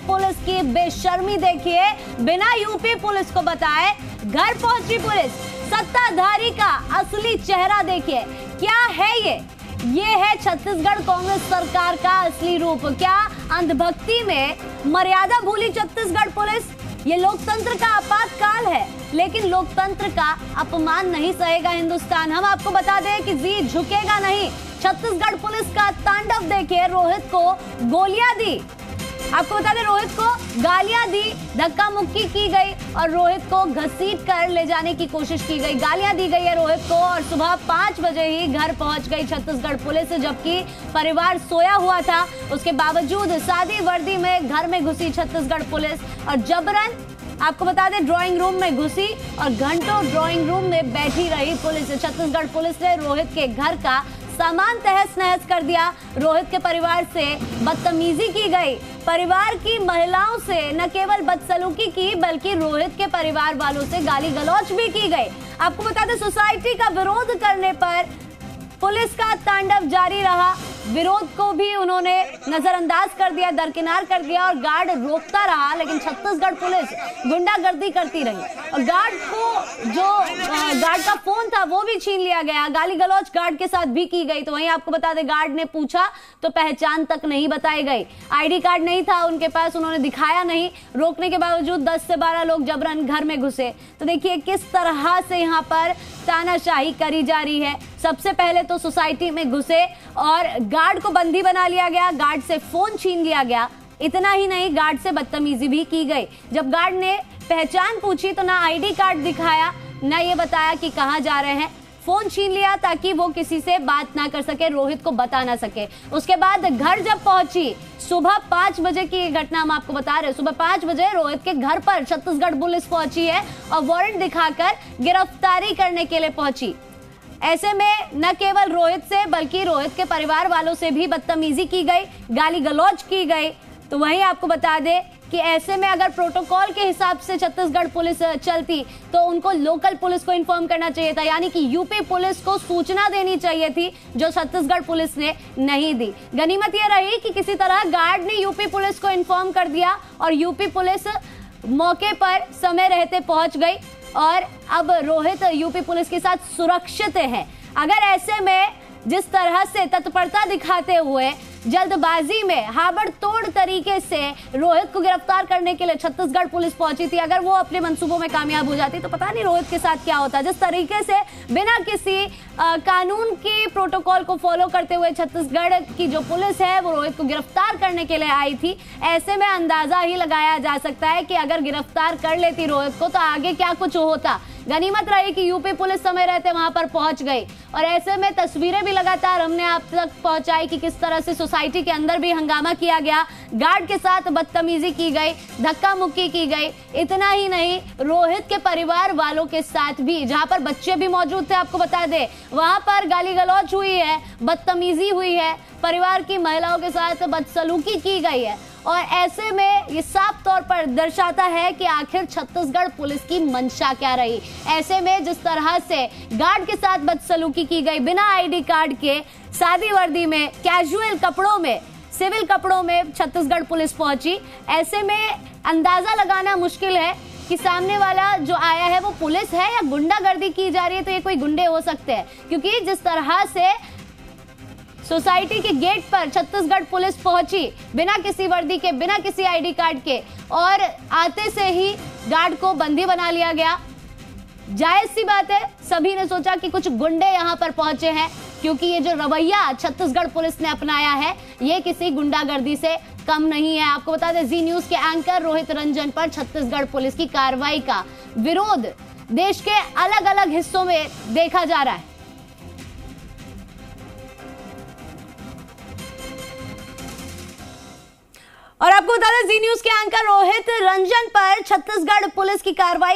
Police की बेशर्मी देखिए। बिना यूपी पुलिस को बताए घर पहुंची पुलिस। सत्ताधारी का असली चेहरा देखिए। क्या है ये है छत्तीसगढ़ कांग्रेस सरकार का असली रूप। क्या अंधभक्ति में मर्यादा भूली छत्तीसगढ़ पुलिस? ये लोकतंत्र का आपातकाल है, लेकिन लोकतंत्र का अपमान नहीं सहेगा हिंदुस्तान। हम आपको बता दें कि जी झुकेगा नहीं। छत्तीसगढ़ पुलिस का तांडव देखिए। रोहित को गोलियां दी, आपको बता दें रोहित को गालियां दी, धक्का मुक्की की गई और रोहित को घसीट कर ले जाने की कोशिश की गई। गालियां दी गई है रोहित को और सुबह 5 बजे ही घर पहुंच गई छत्तीसगढ़ पुलिस, जबकि परिवार सोया हुआ था। उसके बावजूद सादी वर्दी में घर में घुसी छत्तीसगढ़ पुलिस और जबरन आपको बता दें ड्राइंग रूम में घुसी और घंटों ड्राइंग रूम में बैठी रही पुलिस। छत्तीसगढ़ पुलिस ने रोहित के घर का सामान तहस नहस कर दिया। रोहित के परिवार से बदतमीजी की गई। परिवार की महिलाओं से न केवल बदसलूकी की, बल्कि रोहित के परिवार वालों से गाली गलौज भी की गई। आपको बता दें सोसाइटी का विरोध करने पर पुलिस का तांडव जारी रहा। विरोध को भी उन्होंने नजरअंदाज कर दिया, दरकिनार कर दिया और गार्ड रोकता रहा, लेकिन छत्तीसगढ़ पुलिस गुंडागर्दी करती रही और गार्ड को जो गार्ड का फोन था वो भी छीन लिया गया। गाली गलौज गार्ड के साथ भी की गई। तो वहीं आपको बता दें गार्ड ने पूछा तो पहचान तक नहीं बताई गई। आईडी कार्ड नहीं था उनके पास, उन्होंने दिखाया नहीं। रोकने के बावजूद 10 से 12 लोग जबरन घर में घुसे। तो देखिए किस तरह से यहाँ पर तानाशाही करी जा रही है। सबसे पहले तो सोसाइटी में घुसे और गार्ड को बंदी बना लिया गया, गार्ड से फोन छीन लिया गया। इतना ही नहीं, गार्ड से बदतमीजी भी की गई। जब गार्ड ने पहचान पूछी तो ना आईडी कार्ड दिखाया, ना ये बताया कि कहां जा रहे हैं। फोन छीन लिया ताकि वो किसी से बात ना कर सके, रोहित को बता ना सके। उसके बाद घर जब पहुंची, सुबह 5 बजे की घटना हम आपको बता रहे हैं। सुबह 5 बजे रोहित के घर पर छत्तीसगढ़ पुलिस पहुंची है और वारंट दिखाकर गिरफ्तारी करने के लिए पहुंची। ऐसे में न केवल रोहित से बल्कि रोहित के परिवार वालों से भी बदतमीजी की गई, गाली गलौज की गई। तो वहीं आपको बता दें कि ऐसे में अगर प्रोटोकॉल के हिसाब से छत्तीसगढ़ पुलिस चलती तो उनको लोकल पुलिस को इन्फॉर्म करना चाहिए था, यानी कि यूपी पुलिस को सूचना देनी चाहिए थी, जो छत्तीसगढ़ पुलिस ने नहीं दी। गनीमत यह रही कि किसी तरह गार्ड ने यूपी पुलिस को इन्फॉर्म कर दिया और यूपी पुलिस मौके पर समय रहते पहुंच गई और अब रोहित यूपी पुलिस के साथ सुरक्षित है। अगर ऐसे में जिस तरह से तत्परता दिखाते हुए जल्दबाजी में हाबड़तोड़ तरीके से रोहित को गिरफ्तार करने के लिए छत्तीसगढ़ पुलिस पहुंची थी, अगर वो अपने मंसूबों में कामयाब हो जाती तो पता नहीं रोहित के साथ क्या होता। जिस तरीके से बिना किसी कानून के प्रोटोकॉल को फॉलो करते हुए छत्तीसगढ़ की जो पुलिस है वो रोहित को गिरफ्तार करने के लिए आई थी, ऐसे में अंदाजा ही लगाया जा सकता है कि अगर गिरफ्तार कर लेती रोहित को तो आगे क्या कुछ होता। गनीमत रही कि यूपी पुलिस समय रहते वहां पर पहुंच गई और ऐसे में तस्वीरें भी लगातार हमने आप तक पहुंचाई कि किस तरह से सोसाइटी के अंदर भी हंगामा किया गया, गार्ड के साथ बदतमीजी की गई, धक्का मुक्की की गई। इतना ही नहीं, रोहित के परिवार वालों के साथ भी, जहां पर बच्चे भी मौजूद थे आपको बता दें, वहां पर गाली गलौज हुई है, बदतमीजी हुई है, परिवार की महिलाओं के साथ बदसलूकी की गई है। और ऐसे में ये साफ तौर पर दर्शाता है कि आखिर छत्तीसगढ़ पुलिस की मंशा क्या रही। ऐसे में जिस तरह से गार्ड के साथ बदसलूकी की गई, बिना आईडी कार्ड के, सादी वर्दी में, कैजुअल कपड़ों में, सिविल कपड़ों में छत्तीसगढ़ पुलिस पहुंची, ऐसे में अंदाजा लगाना मुश्किल है कि सामने वाला जो आया है वो पुलिस है या गुंडागर्दी की जा रही है। तो ये कोई गुंडे हो सकते हैं, क्योंकि जिस तरह से सोसाइटी के गेट पर छत्तीसगढ़ पुलिस पहुंची बिना किसी वर्दी के, बिना किसी आईडी कार्ड के, और आते से ही गार्ड को बंदी बना लिया गया। जायज सी बात है, सभी ने सोचा कि कुछ गुंडे यहां पर पहुंचे हैं, क्योंकि ये जो रवैया छत्तीसगढ़ पुलिस ने अपनाया है ये किसी गुंडागर्दी से कम नहीं है। आपको बता दें जी न्यूज के एंकर रोहित रंजन पर छत्तीसगढ़ पुलिस की कार्रवाई का विरोध देश के अलग अलग हिस्सों में देखा जा रहा है। और आपको बता दें जी न्यूज के एंकर रोहित रंजन पर छत्तीसगढ़ पुलिस की कार्रवाई